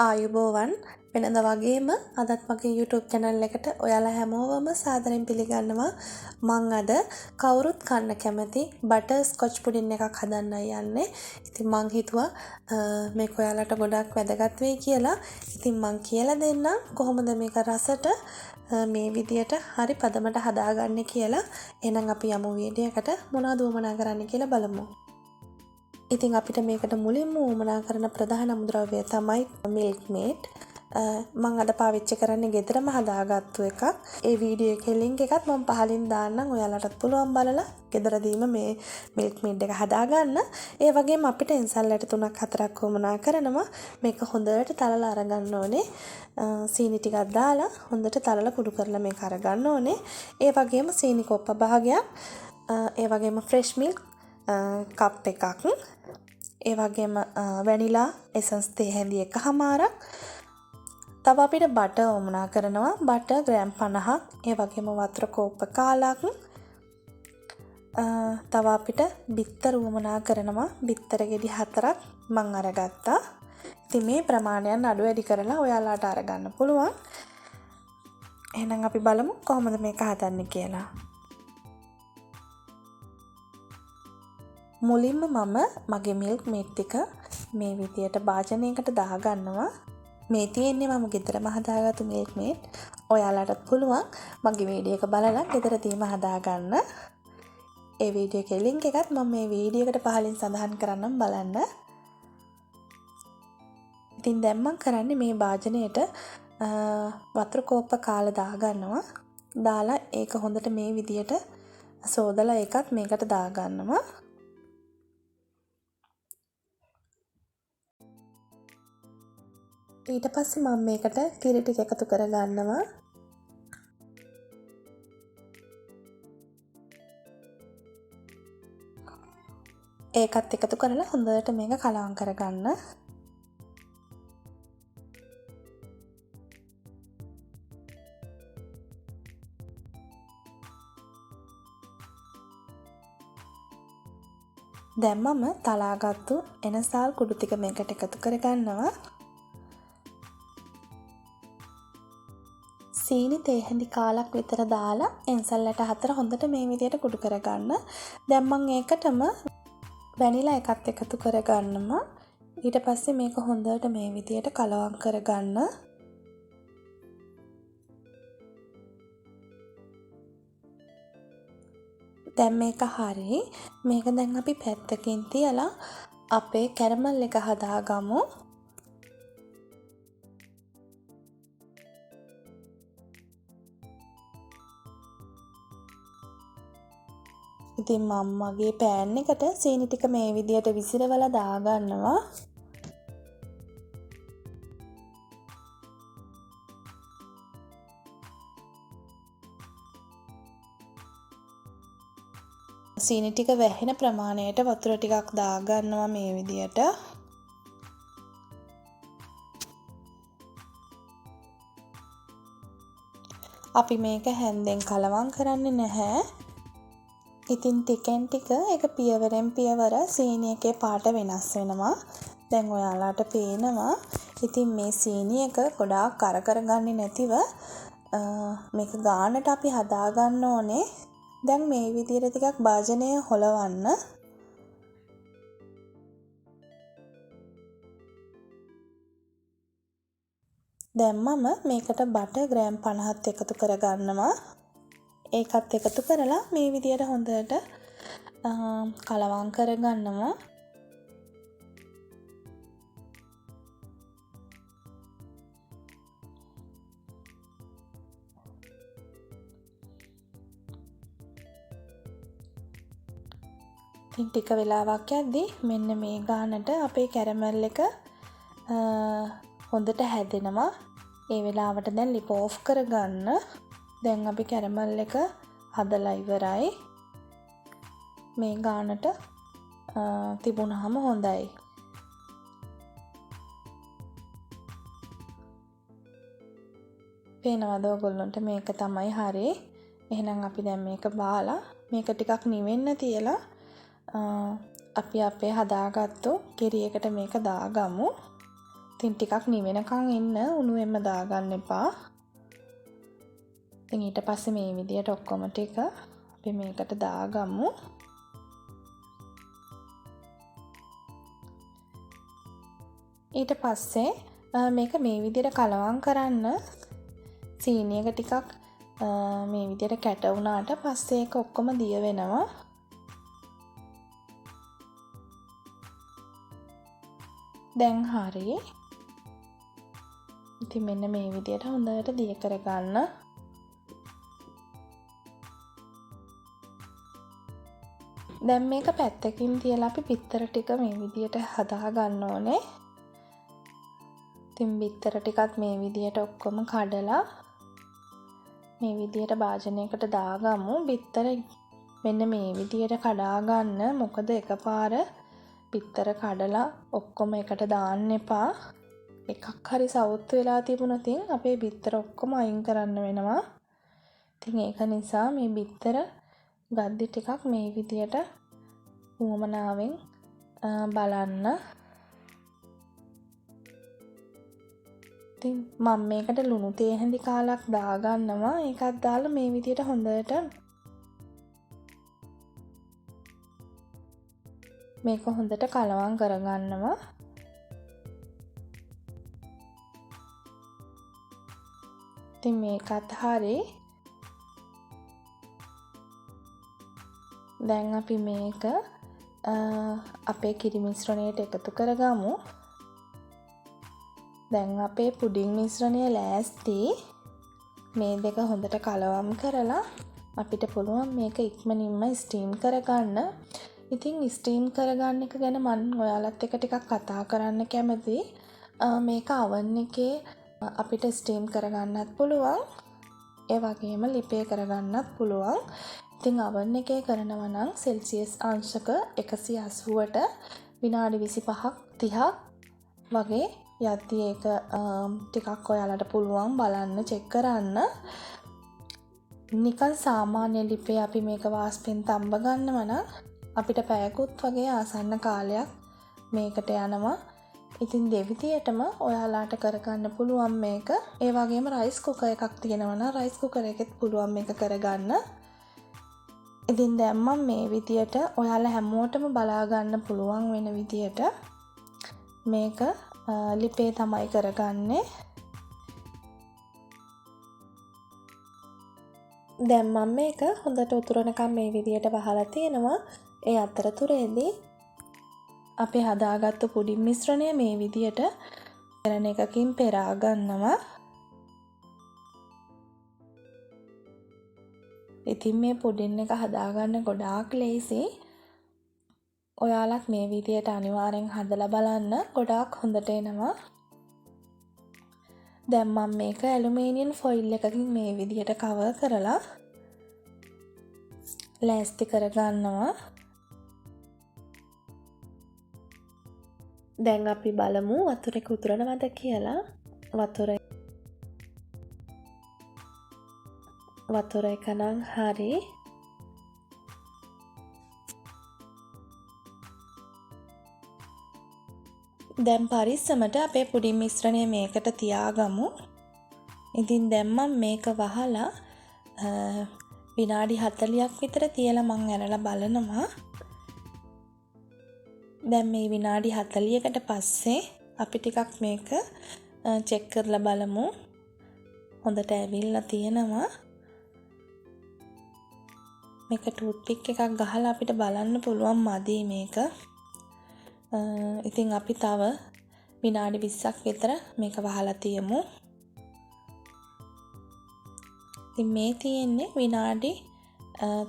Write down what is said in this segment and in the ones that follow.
ආයුබෝවන් වෙනද වගේම අදත් මගේ YouTube channel එකට ඔයාලා හැමෝවම සාදරයෙන් පිළිගන්නවා. මං අද කවුරුත් කන්න කැමති බටර් ස්කොච් පුඩින් එකක් හදන්නයි යන්නේ. ඉතින් මං හිතුවා මේක ඔයාලට ගොඩක් වැදගත් වෙයි කියලා. ඉතින් මං කියලා දෙන්නම් කොහොමද මේක රසට මේ විදියට හරි පදමට හදාගන්නේ කියලා. එහෙනම් අපි යමු වීඩියෝ එකට මොනවද වමනා කරන්න කියලා බලමු. ඉතින් අපිට මේකට මුලින්ම උවමනා කරන ප්‍රධාන අමුද්‍රව්‍ය තමයි milkmaid. මම අද පාවිච්චි කරන්නේ ගෙදරම හදාගත්තු එකක්. ඒ වීඩියෝ එකේ link එකත් මම පහලින් දාන්නම්. ඔයාලටත් පුළුවන් බලලා ගෙදරදීම මේ milkmaid එක හදාගන්න. ඒ වගේම අපිට එන්සල්ලට 3-4ක් උවමනා කරනවා. මේක හොඳට තලලා අරගන්න ඕනේ. සීනි ටිකක් දාලා හොඳට තලලා කුඩු කරලා මේක අරගන්න ඕනේ. ඒ වගේම සීනි කොප්ප භාගයක්, ඒ වගේම fresh milk කප් එකක්, ඒ වගේම vanila essence තේ හැඳි එකමාරක්. තව අපිට බටර් වමනා කරනවා. බටර් ග්‍රෑම් 50ක්, ඒ වගේම වතුර කෝප්ප කාලක්. තව අපිට බිත්තර වමනා කරනවා. බිත්තර ගෙඩි 4ක් මං අරගත්තා. ඉතින් මේ ප්‍රමාණයන් අඩු වැඩි කරලා ඔයාලාට අරගන්න පුළුවන්. එහෙනම් අපි බලමු කොහොමද මේක හදන්නේ කියලා. මුලින්ම මම මගේ milkmaid ටික මේ විදියට භාජනයකට දාගන්නවා. මේ තියෙන්නේ මම ගෙදරම හදාගත්තු milkmaid. ඔයාලටත් පුළුවන් මගේ වීඩියෝ එක බලලා ගෙදරදීම හදාගන්න. ඒ වීඩියෝ එකේ link එකත් මම මේ වීඩියෝ එකට පහලින් සඳහන් කරන්නම් බලන්න. ඉතින් දැන් මම කරන්නේ මේ භාජනයට වතුර කෝප්ප කාලා දාගන්නවා. දාලා ඒක හොඳට මේ විදියට සෝදලා ඒකත් මේකට දාගන්නවා. ඊට පස්සේ මම මේකට කිරි ටික එකතු කරගන්නවා. ඒකත් එකතු කරලා හොඳට මේක කලවම් කරගන්න. දැන් මම තලාගත්තු එනසාල් කුඩු ටික මේකට එකතු කරගන්නවා. සීනි තේ හැඳි කාලක් විතර දාලා එන්සල්ලට 4 හොඳට මේ විදියට කුඩු කරගන්න. දැන් මම ඒකටම vanila එකත් එකතු කරගන්නවා. ඊට පස්සේ මේක හොඳට මේ විදියට කලවම් කරගන්න. දැන් මේක හරි. මේක දැන් අපි පැත්තකින් තියලා අපේ කැරමල් එක හදාගමු. ඉතින් මම මගේ පෑන් එකට සීනි ටික මේ විදියට විසිරවලා දාගන්නවා. සීනි ටික වැහෙන ප්‍රමාණයට වතුර ටිකක් දාගන්නවා මේ විදියට. අපි මේක හැන්දෙන් කලවම් කරන්නේ නැහැ. ඉතින් ටිකෙන් ටික ඒක පියවරෙන් පියවර සීනි එකේ පාට වෙනස් වෙනවා. දැන් ඔයාලාට පේනවා. ඉතින් මේ සීනි එක ගොඩාක් කර කරගන්නේ නැතිව මේක ගානට අපි හදාගන්න ඕනේ. දැන් මේ විදිහට ටිකක් භාජනය හොලවන්න. දැන් මම මේකට බටර් ග්‍රෑම් 50ක් එකතු කරගන්නවා. ඒකත් එකතු කරලා මේ විදියට හොඳට කලවම් කරගන්නවා. ඉතින් ටික වෙලාවක් යද්දී මෙන්න මේ ගානට අපේ කැරමල් එක හොඳට හැදෙනවා. ඒ වෙලාවට දැන් ලිප් ඔෆ් කරගන්න. දැන් අපි කැරමල් එක හදලා ඉවරයි. මේ ගානට තිබුණාම හොඳයි. පේනවද ඔයගොල්ලන්ට මේක තමයි හරි. එහෙනම් අපි දැන් මේක බාලා මේක ටිකක් නිවෙන්න තියලා අපි අපේ හදාගත්තු කිරි එකට මේක දාගමු. ඉතින් ටිකක් නිවෙනකන් ඉන්න උණුවෙන්ම දාගන්න එපා. ඉතින් ඊට පස්සේ මේ විදියට ඔක්කොම ටික අපි මේකට දාගමු. ඊට පස්සේ මේක මේ විදියට කලවම් කරන්න සීනියක ටිකක් මේ විදියට කැට වුණාට පස්සේ ඒක ඔක්කොම දිය වෙනවා. දැන් හරි. ඉතින් මෙන්න මේ විදියට හොඳට දිය කරගන්න. දැන් මේක පැත්තකින් තියලා අපි බිත්තර ටික මේ විදියට හදා ගන්න ඕනේ. ඉතින් බිත්තර ටිකත් මේ විදියට ඔක්කොම කඩලා මේ විදියට භාජනයකට දාගමු. බිත්තර මෙන්න මේ විදියට කඩා ගන්න. මොකද එකපාර බිත්තර කඩලා ඔක්කොම එකට දාන්න එපා. එකක් හරි සවුත් වෙලා තිබුණොත් අපේ බිත්තර ඔක්කොම අයින් කරන්න වෙනවා. ඉතින් ඒක නිසා මේ බිත්තර ගද්දි ටිකක් මේ විදියට උවමනාවෙන් බලන්න. ඉතින් මම මේකට ලුණු තේ හැඳි කාලක් දාගන්නවා. ඒකත් දාලා මේ විදියට හොඳට මේක හොඳට කලවම් කරගන්නවා. ඉතින් මේකත් හරි. දැන් අපි මේක අපේ කිරි මිශ්‍රණයට එකතු කරගමු. දැන් අපේ පුඩින් මිශ්‍රණය ලෑස්ති. මේ දෙක හොඳට කලවම් කරලා අපිට පුළුවන් මේක ඉක්මනින්ම ස්ටීම් කරගන්න. ඉතින් ස්ටීම් කරගන්න එක ගැන මම ඔයාලත් එක්ක ටිකක් කතා කරන්න කැමතියි. මේක oven එකේ අපිට ස්ටීම් කරගන්නත් පුළුවන්. ඒ වගේම ලිපේ කරගන්නත් පුළුවන්. ඉතින් oven එකේ කරනවා නම් සෙල්සියස් අංශක 180ට විනාඩි 25ක් 30ක් වගේ යද්දී ඒක ටිකක් ඔයාලට පුළුවන් බලන්න චෙක් කරන්න. නිකන් සාමාන්‍ය ලිපේ අපි මේක වාස්පෙන් තඹ ගන්නවා නම් අපිට පැයකුත් වගේ ආසන්න කාලයක් මේකට යනවා. ඉතින් දෙවිදියටම ඔයාලාට කරගන්න පුළුවන් මේක. ඒ වගේම රයිස් කුකර් එකක් තියෙනවා නම් රයිස් කුකර් එකෙත් පුළුවන් මේක කරගන්න. ඉතින් දැන් මම මේ විදියට ඔයාලා හැමෝටම බලා ගන්න පුළුවන් වෙන විදියට මේක ලිපේ තමයි කරගන්නේ. දැන් මම මේක හොඳට උතුරනකම් මේ විදියට වහලා තියෙනවා. ඒ අතරතුරේදී අපි හදාගත්තු පුඩින් මිශ්‍රණය මේ විදියට පෙරණ එකකින් පෙරා ගන්නවා. ඉතින් මේ පුඩින් එක හදාගන්න ගොඩාක් ලේසි. ඔයාලත් මේ විදියට අනිවාර්යෙන් හදලා බලන්න. ගොඩාක් හොඳට එනවා. දැන් මම මේක ඇලුමිනියම් ෆොයිල් එකකින් මේ විදියට කවර් කරලා ලෑස්ති කරගන්නවා. දැන් අපි බලමු වතුර එක උතුරනවද කියලා. වතුර එක නම් හරි. දැන් පරිස්සමට අපේ පුඩින් මිශ්‍රණය මේකට තියාගමු. ඉතින් දැන් මම මේක වහලා විනාඩි 40ක් විතර තියලා මම ඇරලා බලනවා. දැන් මේ විනාඩි 40කට පස්සේ අපි ටිකක් මේක චෙක් කරලා බලමු. හොඳට ඇවිල්ලා තියෙනවා. මේක ටූත් පික් එකක් ගහලා අපිට බලන්න පුළුවන් මදි මේක. ඉතින් අපි තව විනාඩි 20ක් විතර මේක වහලා තියමු. ඉතින් මේ තියෙන්නේ විනාඩි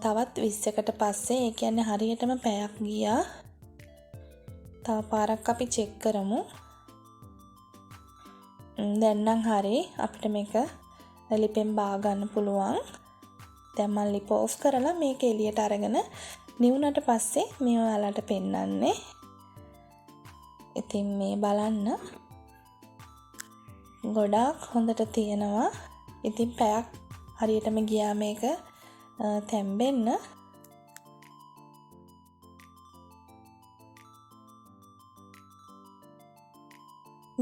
තවත් 20කට පස්සේ. ඒ කියන්නේ හරියටම පැයක් ගියා. තව පාරක් අපි චෙක් කරමු. දැන් නම් හරි. අපිට මේක ලිපෙන් බා ගන්න පුළුවන්. දැන් මම ලිප ඔෆ් කරලා මේක එළියට අරගෙන නිවුනට පස්සේ මේ ඔයාලට පෙන්නන්නේ. ඉතින් මේ බලන්න ගොඩාක් හොඳට තියෙනවා. ඉතින් පැයක් හරියටම ගියා මේක තැම්බෙන්න.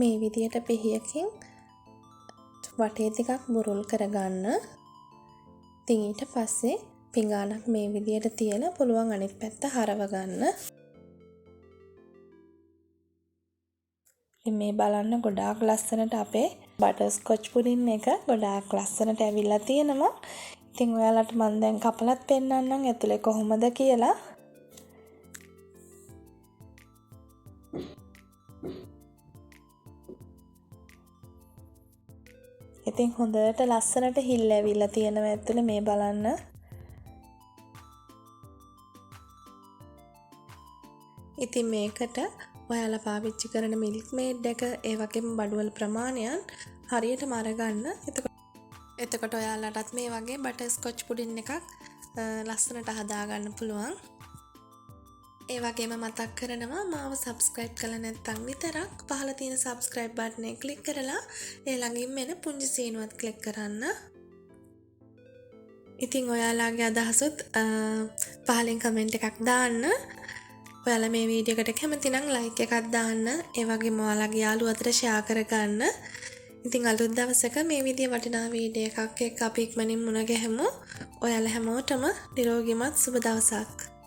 මේ විදියට පිහියකින් වටේ ටිකක් බුරුල් කරගන්න. ඉතින් ඊට පස්සේ පිඟානක් මේ විදියට තියලා පුළුවන් අනිත් පැත්ත හරව ගන්න. ඉතින් මේ බලන්න ගොඩාක් ලස්සනට අපේ බටර් ස්කොච් පුඩින් එක ගොඩාක් ලස්සනට ඇවිල්ලා තියෙනවා. ඉතින් ඔයාලට මම දැන් කපලත් පෙන්නන්නම් ඇතුලේ කොහොමද කියලා. ඉතින් හොඳට ලස්සනට හිල් ඇවිල්ලා තියෙනවා ඇතුලේ මේ බලන්න. ඉතින් මේකට ඔයාලා පාවිච්චි කරන මිල්ක්මේඩ් එක ඒ වගේම බඩුවල ප්‍රමාණයන් හරියටම අරගන්න. එතකොට ඔයාලටත් මේ වගේ බටර් ස්කොච් පුඩින් එකක් ලස්සනට හදාගන්න පුළුවන්. ඒ වගේම මතක් කරනවා මාව subscribe කරලා නැත්නම් විතරක් පහළ තියෙන subscribe button එක click කරලා ඒ ළඟින් එන පුංචි සීනුවත් click කරන්න. ඉතින් ඔයාලගේ අදහසත් පහලින් comment එකක් දාන්න. ඔයාලා මේ වීඩියෝ එකට කැමති නම් like එකක් දාන්න. ඒ වගේම ඔයාලගේ යාළුවෝ අතර share කරගන්න. ඉතින් අලුත් දවසක මේ විදිය වටිනා වීඩියෝ එකක් එක්ක අපි ඉක්මනින් මුණ ගැහෙමු. ඔයාලා හැමෝටම නිරෝගීමත් සුබ දවසක්.